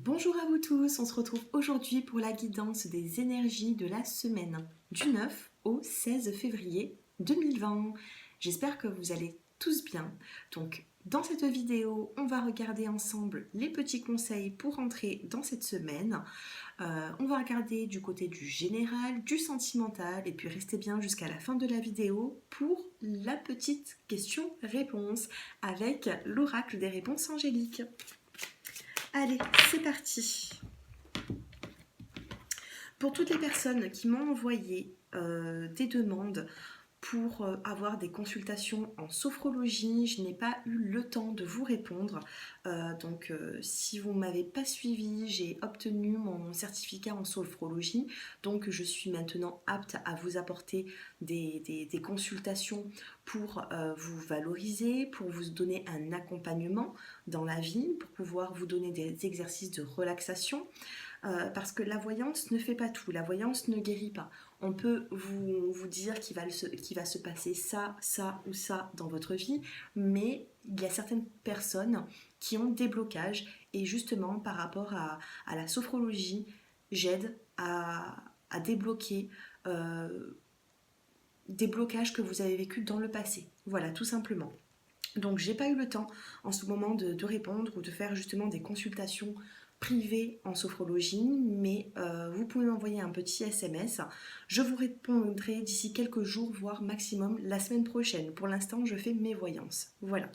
Bonjour à vous tous, on se retrouve aujourd'hui pour la guidance des énergies de la semaine du 9 au 16 février 2020. J'espère que vous allez tous bien. Donc dans cette vidéo, on va regarder ensemble les petits conseils pour entrer dans cette semaine. On va regarder du côté du général, du sentimental et puis restez bien jusqu'à la fin de la vidéo pour la petite question-réponse avec l'oracle des réponses angéliques. Allez, c'est parti. Pour toutes les personnes qui m'ont envoyé des demandes pour avoir des consultations en sophrologie, je n'ai pas eu le temps de vous répondre. Donc si vous ne m'avez pas suivi, j'ai obtenu mon certificat en sophrologie. Donc je suis maintenant apte à vous apporter des consultations pour vous valoriser, pour vous donner un accompagnement dans la vie, pour pouvoir vous donner des exercices de relaxation. Parce que la voyance ne fait pas tout, la voyance ne guérit pas. On peut vous dire qu'il va se passer ça, ça ou ça dans votre vie, mais il y a certaines personnes qui ont des blocages et justement par rapport à la sophrologie, j'aide à débloquer des blocages que vous avez vécus dans le passé. Voilà, tout simplement. Donc j'ai pas eu le temps en ce moment de répondre ou de faire justement des consultations privées en sophrologie, mais vous pouvez m'envoyer un petit SMS. Je vous répondrai d'ici quelques jours, voire maximum la semaine prochaine. Pour l'instant, je fais mes voyances. Voilà.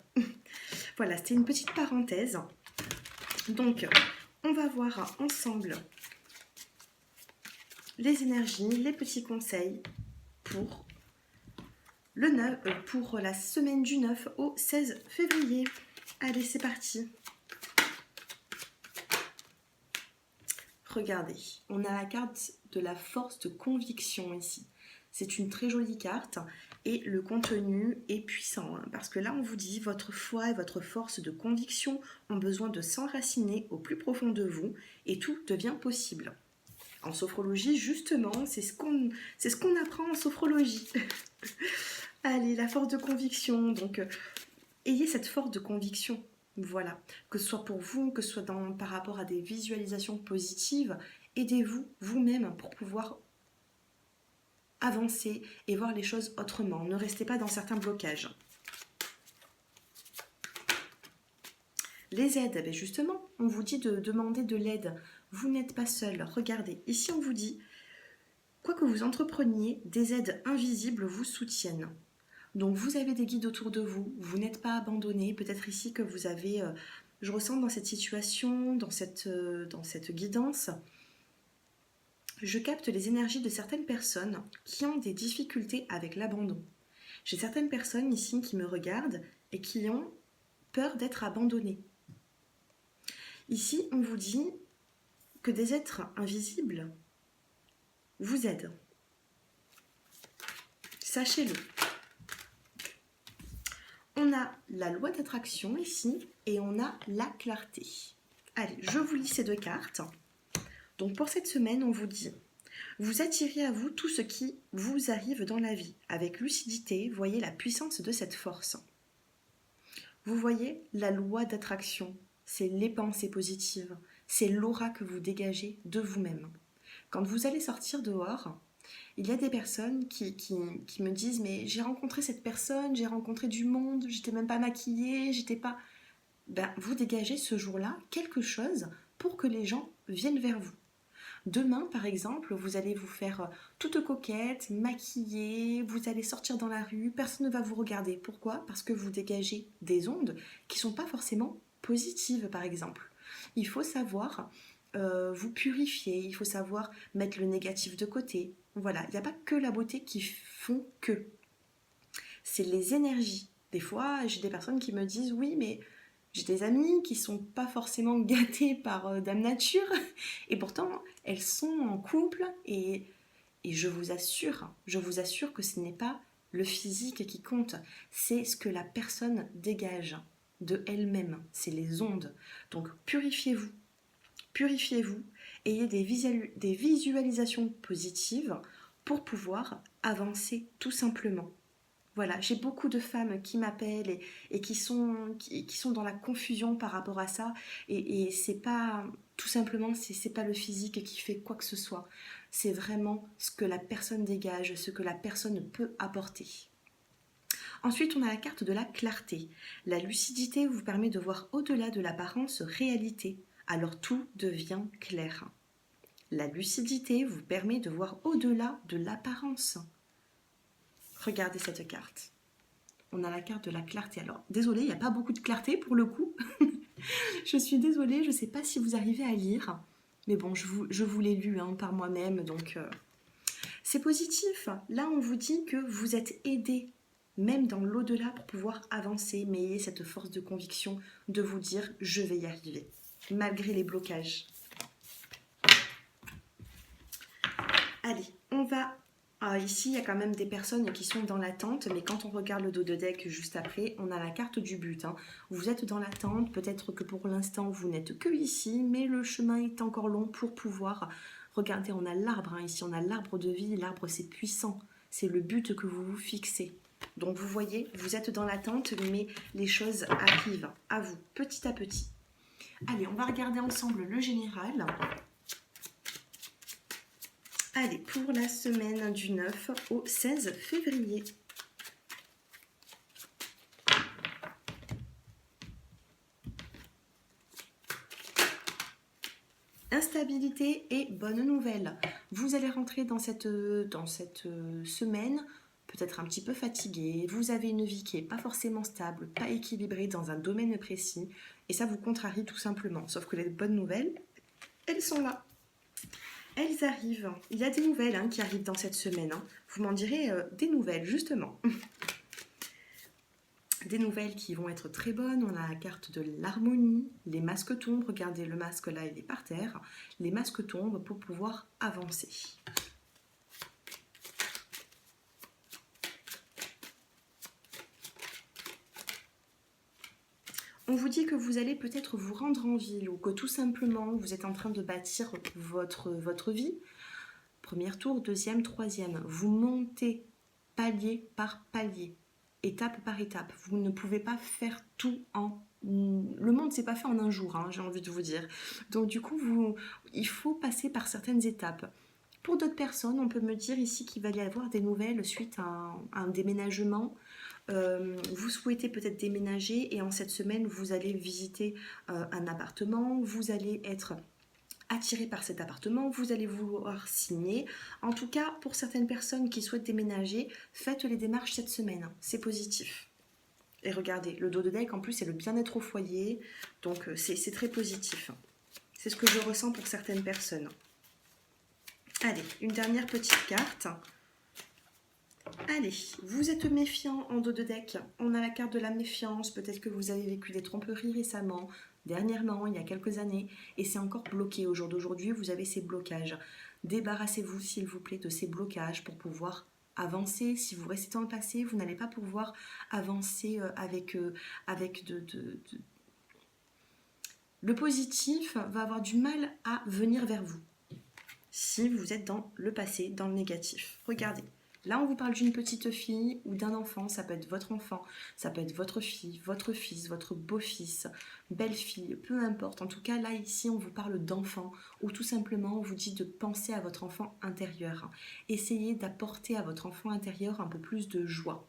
Voilà, c'était une petite parenthèse. Donc, on va voir ensemble les énergies, les petits conseils pour pour la semaine du 9 au 16 février. Allez, c'est parti. Regardez, on a la carte de la force de conviction ici. C'est une très jolie carte et le contenu est puissant parce que là on vous dit votre foi et votre force de conviction ont besoin de s'enraciner au plus profond de vous et tout devient possible. En sophrologie, justement, c'est ce qu'on apprend en sophrologie. Allez, la force de conviction, donc ayez cette force de conviction. Voilà, que ce soit pour vous, que ce soit par rapport à des visualisations positives, aidez-vous vous-même pour pouvoir avancer et voir les choses autrement. Ne restez pas dans certains blocages. Les aides, ben justement, on vous dit de demander de l'aide. Vous n'êtes pas seul. Regardez, ici on vous dit, quoi que vous entrepreniez, des aides invisibles vous soutiennent. Donc vous avez des guides autour de vous, vous n'êtes pas abandonné, peut-être ici que vous avez, je ressens dans cette situation, dans cette guidance, je capte les énergies de certaines personnes qui ont des difficultés avec l'abandon. J'ai certaines personnes ici qui me regardent et qui ont peur d'être abandonnées. Ici, on vous dit que des êtres invisibles vous aident. Sachez-le. On a la loi d'attraction ici et on a la clarté. Allez, je vous lis ces deux cartes. Donc pour cette semaine, on vous dit, vous attirez à vous tout ce qui vous arrive dans la vie. Avec lucidité, voyez la puissance de cette force. Vous voyez la loi d'attraction, c'est les pensées positives, c'est l'aura que vous dégagez de vous-même. Quand vous allez sortir dehors, il y a des personnes qui me disent « mais j'ai rencontré cette personne, j'ai rencontré du monde, j'étais même pas maquillée, j'étais pas... » Ben, vous dégagez ce jour-là quelque chose pour que les gens viennent vers vous. Demain, par exemple, vous allez vous faire toute coquette, maquillée, vous allez sortir dans la rue, personne ne va vous regarder. Pourquoi ? Parce que vous dégagez des ondes qui ne sont pas forcément positives, par exemple. Il faut savoir vous purifier, il faut savoir mettre le négatif de côté. Voilà, il n'y a pas que la beauté qui font que. C'est les énergies. Des fois, j'ai des personnes qui me disent « oui, mais... » J'ai des amies qui sont pas forcément gâtées par Dame Nature et pourtant elles sont en couple et je vous assure que ce n'est pas le physique qui compte, c'est ce que la personne dégage de elle-même, c'est les ondes. Donc purifiez-vous, ayez des visualisations positives pour pouvoir avancer tout simplement. Voilà, j'ai beaucoup de femmes qui m'appellent et qui sont dans la confusion par rapport à ça et c'est pas Tout simplement, c'est pas le physique qui fait quoi que ce soit. C'est vraiment ce que la personne dégage, ce que la personne peut apporter. Ensuite, on a la carte de la clarté. La lucidité vous permet de voir au-delà de l'apparence réalité. Alors tout devient clair. La lucidité vous permet de voir au-delà de l'apparence. Regardez cette carte. On a la carte de la clarté. Alors, désolée, il n'y a pas beaucoup de clarté pour le coup. Je suis désolée, je ne sais pas si vous arrivez à lire. Mais bon, je vous l'ai lu par moi-même, donc c'est positif. Là, on vous dit que vous êtes aidé, même dans l'au-delà, pour pouvoir avancer, mais ayez cette force de conviction de vous dire « je vais y arriver », malgré les blocages. Allez, on va... ici, il y a quand même des personnes qui sont dans l'attente, mais quand on regarde le dos de deck juste après, on a la carte du but. Vous êtes dans l'attente, peut-être que pour l'instant, vous n'êtes que ici, mais le chemin est encore long pour pouvoir... Regardez, on a l'arbre ici, on a l'arbre de vie. L'arbre, c'est puissant, c'est le but que vous vous fixez. Donc, vous voyez, vous êtes dans l'attente, mais les choses arrivent à vous, petit à petit. Allez, on va regarder ensemble le général. Allez, pour la semaine du 9 au 16 février. Instabilité et bonne nouvelle. Vous allez rentrer dans cette semaine, peut-être un petit peu fatigué. Vous avez une vie qui n'est pas forcément stable, pas équilibrée dans un domaine précis. Et ça vous contrarie tout simplement. Sauf que les bonnes nouvelles, elles sont là. Elles arrivent. Il y a des nouvelles qui arrivent dans cette semaine. Vous m'en direz des nouvelles, justement. Des nouvelles qui vont être très bonnes. On a la carte de l'harmonie. Les masques tombent. Regardez, le masque là, il est par terre. Les masques tombent pour pouvoir avancer. On vous dit que vous allez peut-être vous rendre en ville ou que tout simplement vous êtes en train de bâtir votre vie. Premier tour, deuxième, troisième. Vous montez palier par palier, étape par étape. Vous ne pouvez pas faire tout en... Le monde, c'est pas fait en un jour, j'ai envie de vous dire. Donc du coup, il faut passer par certaines étapes. Pour d'autres personnes, on peut me dire ici qu'il va y avoir des nouvelles suite à un déménagement. Vous souhaitez peut-être déménager et en cette semaine, vous allez visiter un appartement. Vous allez être attiré par cet appartement, vous allez vouloir signer. En tout cas, pour certaines personnes qui souhaitent déménager, faites les démarches cette semaine. C'est positif. Et regardez, le dos de deck, en plus, c'est le bien-être au foyer. Donc, c'est très positif. C'est ce que je ressens pour certaines personnes. Allez, une dernière petite carte. Allez, vous êtes méfiant en dos de deck. On a la carte de la méfiance. Peut-être que vous avez vécu des tromperies récemment, dernièrement, il y a quelques années, et c'est encore bloqué. Au jour d'aujourd'hui, vous avez ces blocages. Débarrassez-vous, s'il vous plaît, de ces blocages pour pouvoir avancer. Si vous restez dans le passé, vous n'allez pas pouvoir avancer avec Le positif va avoir du mal à venir vers vous si vous êtes dans le passé, dans le négatif. Regardez. Là, on vous parle d'une petite fille ou d'un enfant. Ça peut être votre enfant, ça peut être votre fille, votre fils, votre beau-fils, belle-fille, peu importe. En tout cas, là, ici, on vous parle d'enfant ou tout simplement, on vous dit de penser à votre enfant intérieur. Essayez d'apporter à votre enfant intérieur un peu plus de joie.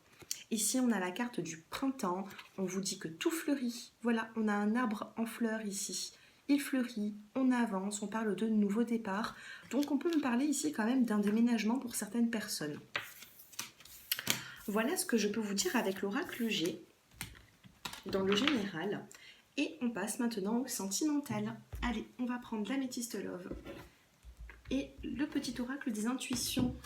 Ici, on a la carte du printemps. On vous dit que tout fleurit. Voilà, on a un arbre en fleurs ici. Il fleurit, on avance, on parle de nouveaux départs. Donc on peut me parler ici quand même d'un déménagement pour certaines personnes. Voilà ce que je peux vous dire avec l'oracle G dans le général. Et on passe maintenant au sentimental. Allez, on va prendre l'améthyste love et le petit oracle des intuitions.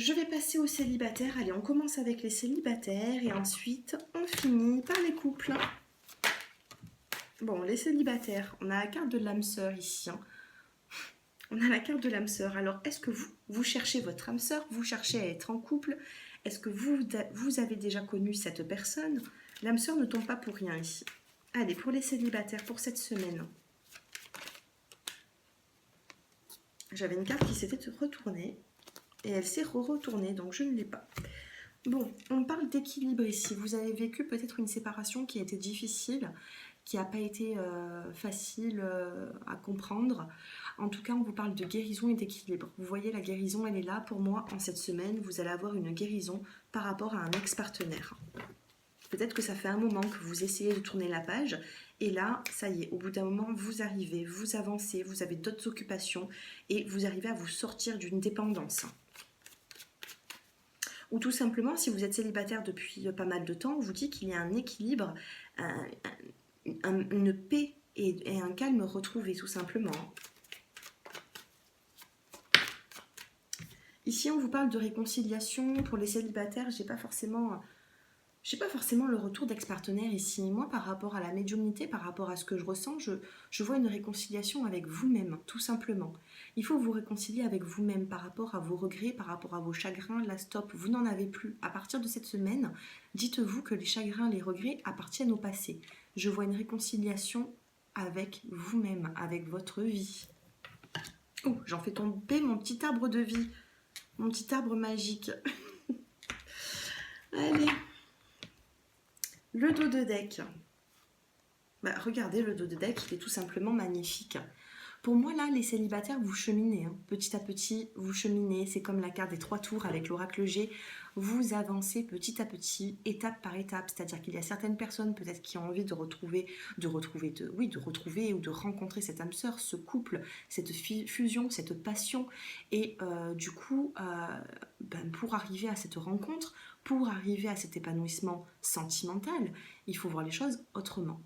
Je vais passer aux célibataires. Allez, on commence avec les célibataires et ensuite on finit par les couples. Bon, les célibataires, on a la carte de l'âme sœur ici. On a la carte de l'âme sœur. Alors, est-ce que vous cherchez votre âme sœur? Vous cherchez à être en couple? Est-ce que vous avez déjà connu cette personne? L'âme sœur ne tombe pas pour rien ici. Allez, pour les célibataires, pour cette semaine. J'avais une carte qui s'était retournée. Et elle s'est retournée, donc je ne l'ai pas. Bon, on parle d'équilibre ici. Vous avez vécu peut-être une séparation qui a été difficile, qui n'a pas été facile à comprendre. En tout cas, on vous parle de guérison et d'équilibre. Vous voyez, la guérison, elle est là pour moi en cette semaine. Vous allez avoir une guérison par rapport à un ex-partenaire. Peut-être que ça fait un moment que vous essayez de tourner la page et là, ça y est, au bout d'un moment, vous arrivez, vous avancez, vous avez d'autres occupations et vous arrivez à vous sortir d'une dépendance. Ou tout simplement, si vous êtes célibataire depuis pas mal de temps, on vous dit qu'il y a un équilibre, une paix et un calme retrouvé, tout simplement. Ici, on vous parle de réconciliation. Pour les célibataires, j'ai pas forcément le retour d'ex-partenaire ici. Moi, par rapport à la médiumnité, par rapport à ce que je ressens, je vois une réconciliation avec vous-même, tout simplement. Il faut vous réconcilier avec vous-même par rapport à vos regrets, par rapport à vos chagrins. Là, stop, vous n'en avez plus. À partir de cette semaine, dites-vous que les chagrins, les regrets appartiennent au passé. Je vois une réconciliation avec vous-même, avec votre vie. Oh, j'en fais tomber mon petit arbre de vie, mon petit arbre magique. Allez. Le dos de deck. Regardez, le dos de deck, il est tout simplement magnifique. Pour moi, là, les célibataires, vous cheminez. Petit à petit, vous cheminez. C'est comme la carte des 3 tours avec l'oracle G. Vous avancez petit à petit, étape par étape. C'est-à-dire qu'il y a certaines personnes, peut-être, qui ont envie de retrouver ou de rencontrer cette âme sœur, ce couple, cette fusion, cette passion. Et du coup, pour arriver à cette rencontre, pour arriver à cet épanouissement sentimental, il faut voir les choses autrement.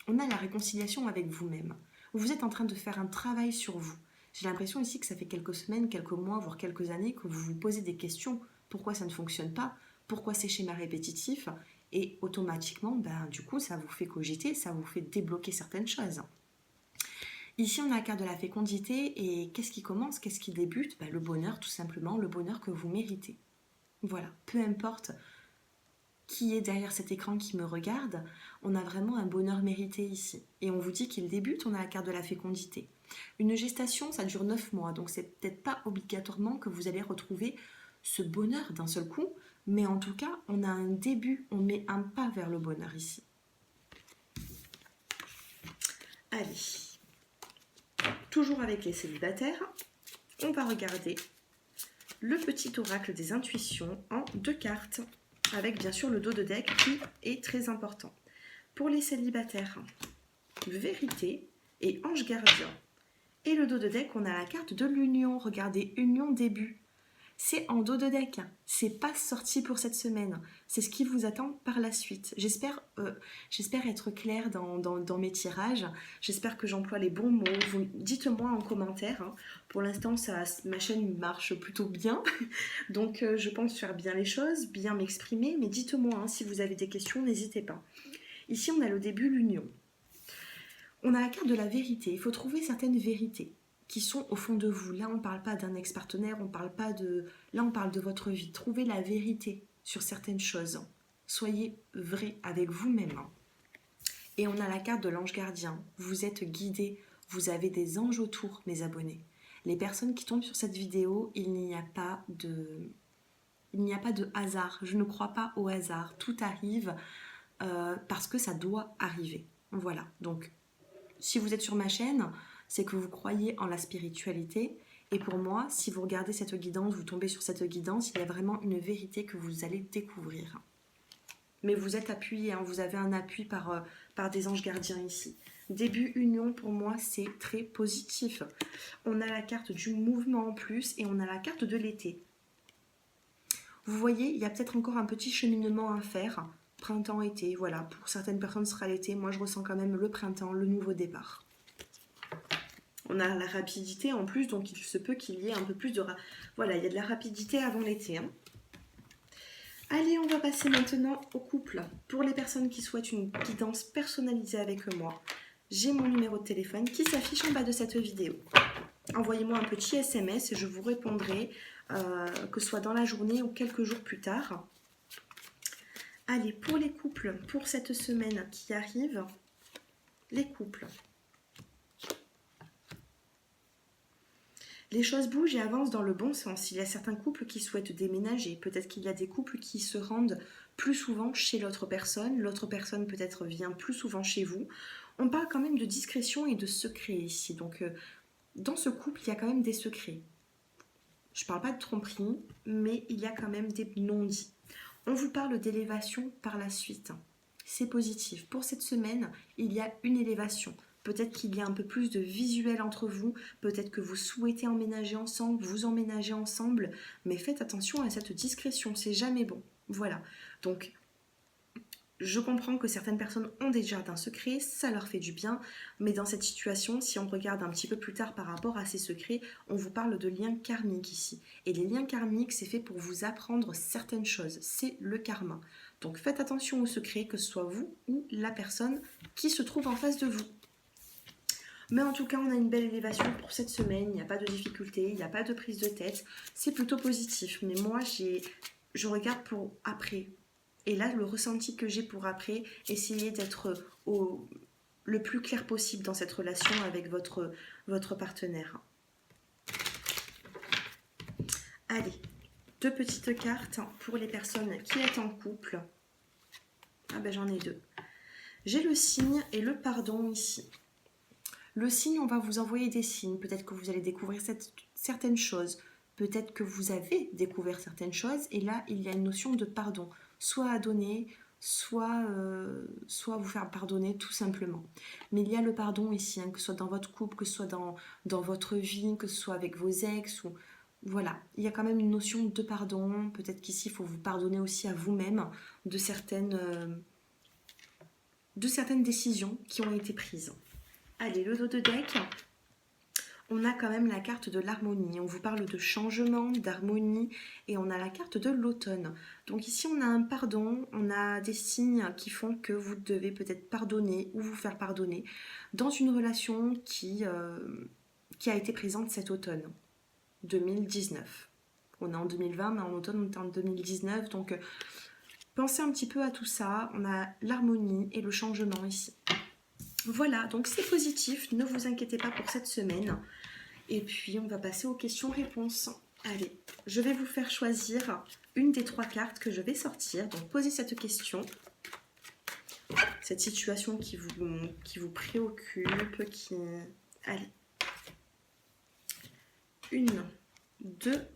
On a la réconciliation avec vous-même. Vous êtes en train de faire un travail sur vous. J'ai l'impression ici que ça fait quelques semaines, quelques mois, voire quelques années que vous vous posez des questions. Pourquoi ça ne fonctionne pas? Pourquoi ces schémas répétitifs? Et automatiquement, du coup, ça vous fait cogiter, ça vous fait débloquer certaines choses. Ici, on a la carte de la fécondité et qu'est-ce qui commence? Qu'est-ce qui débute? Le bonheur, tout simplement, le bonheur que vous méritez. Voilà, peu importe qui est derrière cet écran qui me regarde, on a vraiment un bonheur mérité ici. Et on vous dit qu'il débute, on a la carte de la fécondité. Une gestation, ça dure 9 mois, donc c'est peut-être pas obligatoirement que vous allez retrouver ce bonheur d'un seul coup, mais en tout cas, on a un début, on met un pas vers le bonheur ici. Allez, toujours avec les célibataires, on va regarder le petit oracle des intuitions en 2 cartes, avec bien sûr le dos de deck qui est très important. Pour les célibataires, vérité et ange gardien. Et le dos de deck, on a la carte de l'union. Regardez, union début. C'est en dos de deck. C'est pas sorti pour cette semaine. C'est ce qui vous attend par la suite. J'espère être claire dans mes tirages. J'espère que j'emploie les bons mots. Dites-moi en commentaire. Pour l'instant, ma chaîne marche plutôt bien. Donc, je pense faire bien les choses, bien m'exprimer. Mais dites-moi si vous avez des questions, n'hésitez pas. Ici, on a le début, l'union. On a la carte de la vérité. Il faut trouver certaines vérités qui sont au fond de vous. Là, on ne parle pas d'un ex-partenaire, on parle pas de... Là, on parle de votre vie. Trouvez la vérité sur certaines choses. Soyez vrai avec vous-même. Et on a la carte de l'ange gardien. Vous êtes guidé, vous avez des anges autour, mes abonnés. Les personnes qui tombent sur cette vidéo, il n'y a pas de hasard. Je ne crois pas au hasard. Tout arrive parce que ça doit arriver. Voilà. Donc, si vous êtes sur ma chaîne, c'est que vous croyez en la spiritualité. Et pour moi, si vous regardez cette guidance, vous tombez sur cette guidance, il y a vraiment une vérité que vous allez découvrir. Mais vous êtes appuyé, vous avez un appui par des anges gardiens ici. Début union, pour moi, c'est très positif. On a la carte du mouvement en plus et on a la carte de l'été. Vous voyez, il y a peut-être encore un petit cheminement à faire. Printemps-été, voilà. Pour certaines personnes, ce sera l'été. Moi, je ressens quand même le printemps, le nouveau départ. On a la rapidité en plus, donc il se peut qu'il y ait un peu plus de... Voilà, il y a de la rapidité avant l'été. Allez, on va passer maintenant au couple. Pour les personnes qui souhaitent une guidance personnalisée avec moi, j'ai mon numéro de téléphone qui s'affiche en bas de cette vidéo. Envoyez-moi un petit SMS et je vous répondrai, que ce soit dans la journée ou quelques jours plus tard. Allez, pour les couples, pour cette semaine qui arrive, les couples. Les choses bougent et avancent dans le bon sens. Il y a certains couples qui souhaitent déménager. Peut-être qu'il y a des couples qui se rendent plus souvent chez l'autre personne. L'autre personne peut-être vient plus souvent chez vous. On parle quand même de discrétion et de secret ici. Donc dans ce couple, il y a quand même des secrets. Je ne parle pas de tromperie, mais il y a quand même des non-dits. On vous parle d'élévation par la suite. C'est positif. Pour cette semaine, il y a une élévation. Peut-être qu'il y a un peu plus de visuel entre vous, peut-être que vous souhaitez emménager ensemble, vous emménager ensemble, mais faites attention à cette discrétion, c'est jamais bon. Voilà. Donc, je comprends que certaines personnes ont des jardins secrets, ça leur fait du bien, mais dans cette situation, si on regarde un petit peu plus tard par rapport à ces secrets, on vous parle de liens karmiques ici. Et les liens karmiques, c'est fait pour vous apprendre certaines choses, c'est le karma. Donc faites attention aux secrets, que ce soit vous ou la personne qui se trouve en face de vous. Mais en tout cas, on a une belle élévation pour cette semaine, il n'y a pas de difficulté, il n'y a pas de prise de tête, c'est plutôt positif. Mais moi, je regarde pour après. Et là, le ressenti que j'ai pour après, essayer d'être le plus clair possible dans cette relation avec votre partenaire. Allez, 2 petites cartes pour les personnes qui sont en couple. Ah ben j'en ai 2. J'ai le signe et le pardon ici. Le signe, on va vous envoyer des signes. Peut-être que vous allez découvrir certaines choses. Peut-être que vous avez découvert certaines choses. Et là, il y a une notion de pardon. Soit à donner, soit vous faire pardonner tout simplement. Mais il y a le pardon ici, que ce soit dans votre couple, que ce soit dans votre vie, que ce soit avec vos ex. Voilà, il y a quand même une notion de pardon. Peut-être qu'ici, il faut vous pardonner aussi à vous-même de certaines décisions qui ont été prises. Allez, le dos de deck, on a quand même la carte de l'harmonie. On vous parle de changement, d'harmonie et on a la carte de l'automne. Donc ici, on a un pardon, on a des signes qui font que vous devez peut-être pardonner ou vous faire pardonner dans une relation qui a été présente cet automne 2019. On est en 2020, mais en automne, on est en 2019. Donc, pensez un petit peu à tout ça. On a l'harmonie et le changement ici. Voilà, donc c'est positif, ne vous inquiétez pas pour cette semaine. Et puis, on va passer aux questions-réponses. Allez, je vais vous faire choisir une des 3 cartes que je vais sortir. Donc, posez cette question. Cette situation qui vous préoccupe, Allez. 1, 2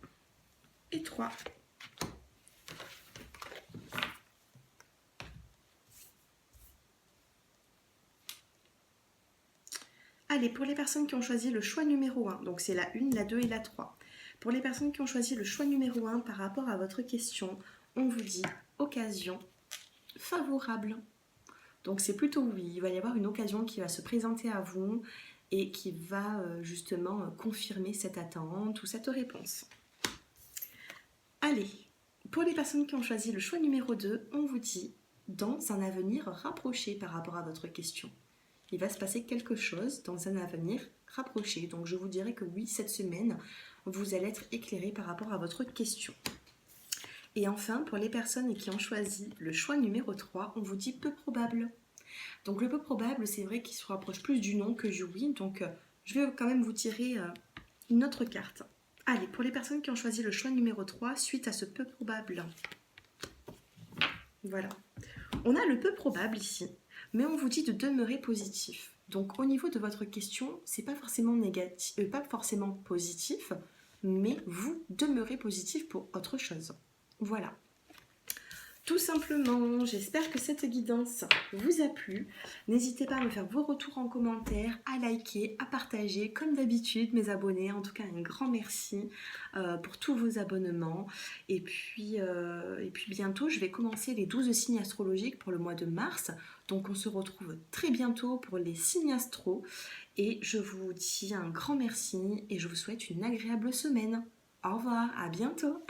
et 3. Allez, pour les personnes qui ont choisi le choix numéro 1, donc c'est la 1, la 2 et la 3. Pour les personnes qui ont choisi le choix numéro 1 par rapport à votre question, on vous dit occasion favorable. Donc c'est plutôt oui, il va y avoir une occasion qui va se présenter à vous et qui va justement confirmer cette attente ou cette réponse. Allez, pour les personnes qui ont choisi le choix numéro 2, on vous dit dans un avenir rapproché par rapport à votre question. Il va se passer quelque chose dans un avenir rapproché. Donc je vous dirais que oui, cette semaine, vous allez être éclairé par rapport à votre question. Et enfin, pour les personnes qui ont choisi le choix numéro 3, on vous dit peu probable. Donc le peu probable, c'est vrai qu'il se rapproche plus du non que du oui. Donc je vais quand même vous tirer une autre carte. Allez, pour les personnes qui ont choisi le choix numéro 3, suite à ce peu probable. Voilà. On a le peu probable ici. Mais on vous dit de demeurer positif. Donc au niveau de votre question, c'est pas forcément négatif, pas forcément positif, mais vous demeurez positif pour autre chose. Voilà. Tout simplement, j'espère que cette guidance vous a plu. N'hésitez pas à me faire vos retours en commentaire, à liker, à partager, comme d'habitude, mes abonnés. En tout cas, un grand merci pour tous vos abonnements. Et puis bientôt, je vais commencer les 12 signes astrologiques pour le mois de mars. Donc, on se retrouve très bientôt pour les signes astro. Et je vous dis un grand merci et je vous souhaite une agréable semaine. Au revoir, à bientôt.